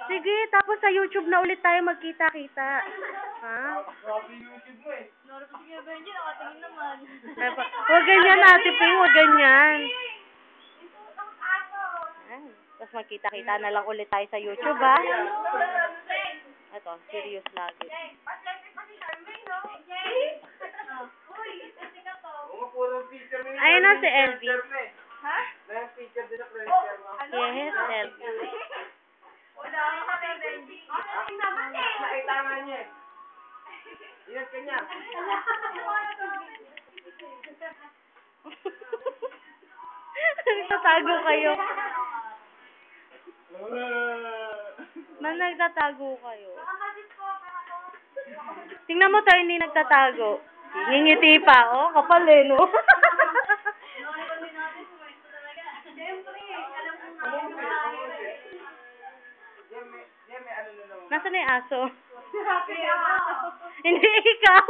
Sige, tapos sa YouTube na ulit tayo magkita-kita. Ha? Grabe YouTube mo eh. Nora pa sige Benji, nakatingin naman. Huwag ganyan, Ate Ping, huwag ganyan. Tapos magkita-kita na lang ulit tayo sa YouTube, ha? Ito, serious lagi. Oo, puro picture mo yun. Ayun na si Elvie. Ha? Na-picture din sa printer mo. Yes, Elvie. Wala ako sa Benji. Nakita nga niya eh. Ingat ka niya. Nagtatago kayo. Nagtatago kayo. Tingnan mo tayo, hindi nagtatago. Ngingiti pa, oh. Kapal eh, no? Nasaan na yung aso? Hindi ikaw.